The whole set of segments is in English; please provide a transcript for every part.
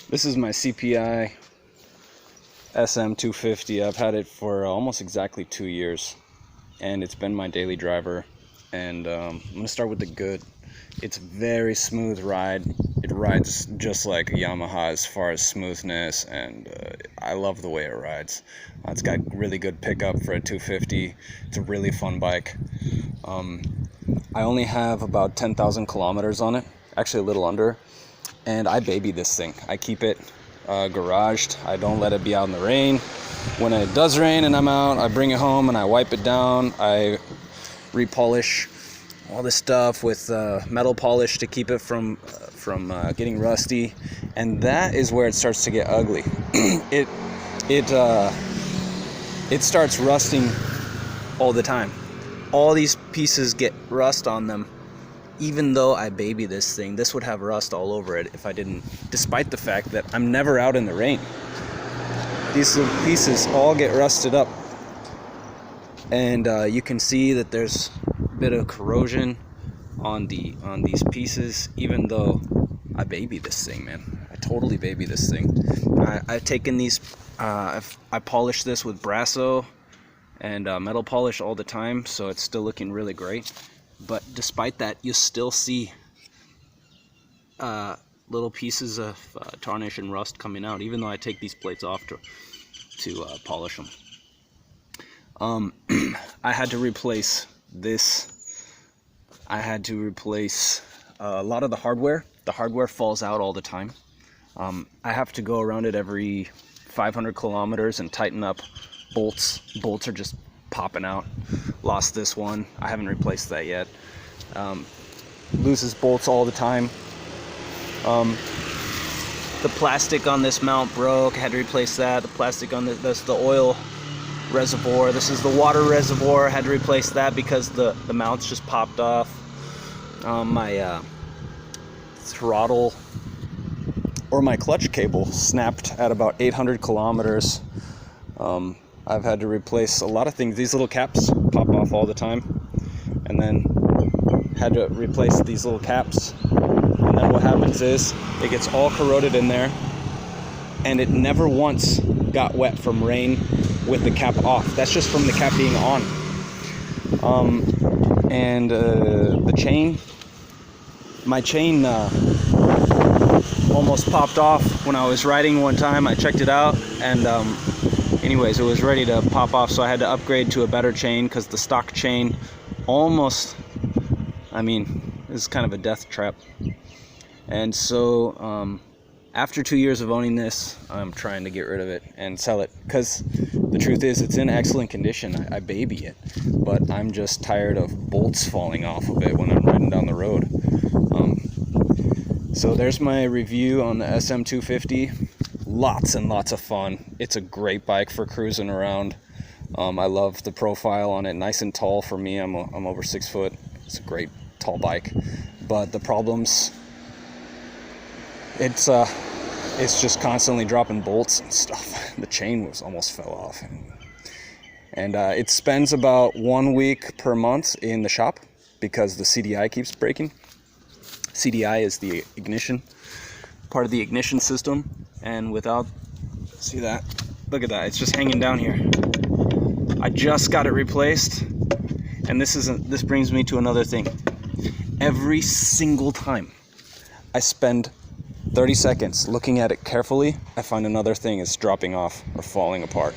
This is my CPI SM 250. I've had it for almost exactly 2 years, and it's been my daily driver. And I'm gonna start with the good. It's a very smooth ride. It rides just like a Yamaha as far as smoothness, and I love the way it rides. It's got really good pickup for a 250. It's a really fun bike. I only have about 10,000 kilometers on it, actually a little under, and I baby this thing. I keep it garaged. I don't let it be out in the rain. When it does rain and I'm out, I bring it home and I wipe it down. I repolish all this stuff with metal polish to keep it from getting rusty, and that is where it starts to get ugly. It starts rusting all the time. All these pieces get rust on them. Even though I baby this thing, this would have rust all over it if I didn't, despite the fact that I'm never out in the rain. These little pieces all get rusted up, and you can see that there's a bit of corrosion on these pieces, even though I baby this thing, man. I totally baby this thing. I've taken these, I polish this with Brasso and metal polish all the time, so it's still looking really great. But despite that, you still see little pieces of tarnish and rust coming out, even though I take these plates off to polish them. I had to replace this. I had to replace a lot of the hardware. The hardware falls out all the time. I have to go around it every 500 kilometers and tighten up bolts. Bolts are just popping out. Lost this one. I haven't replaced that yet. Loses bolts all the time. The plastic on this mount broke. I had to replace that. The plastic on that's the oil reservoir. This is the water reservoir. I had to replace that because the mounts just popped off. My throttle or my clutch cable snapped at about 800 kilometers. I've had to replace a lot of things. These little caps pop off all the time, and then had to replace these little caps. And then what happens is it gets all corroded in there, and it never once got wet from rain with the cap off. That's just from the cap being on. The chain, my chain almost popped off when I was riding one time. I checked it out, and anyways, it was ready to pop off, so I had to upgrade to a better chain because the stock chain almost, it's kind of a death trap. And so after 2 years of owning this, I'm trying to get rid of it and sell it, because the truth is it's in excellent condition. I baby it, but I'm just tired of bolts falling off of it when I'm riding down the road. So there's my review on the SM 250. Lots and lots of fun. It's a great bike for cruising around. I love the profile on it, nice and tall for me. I'm over 6 foot. It's a great tall bike, but the problems, it's just constantly dropping bolts and stuff. The chain almost fell off, and it spends about 1 week per month in the shop because the CDI keeps breaking. CDI is the ignition, part of the ignition system, and without, see that? Look at that, it's just hanging down here. I just got it replaced, and this brings me to another thing. Every single time I spend 30 seconds looking at it carefully, I find another thing is dropping off or falling apart.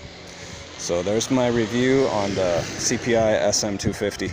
So there's my review on the CPI SM 250.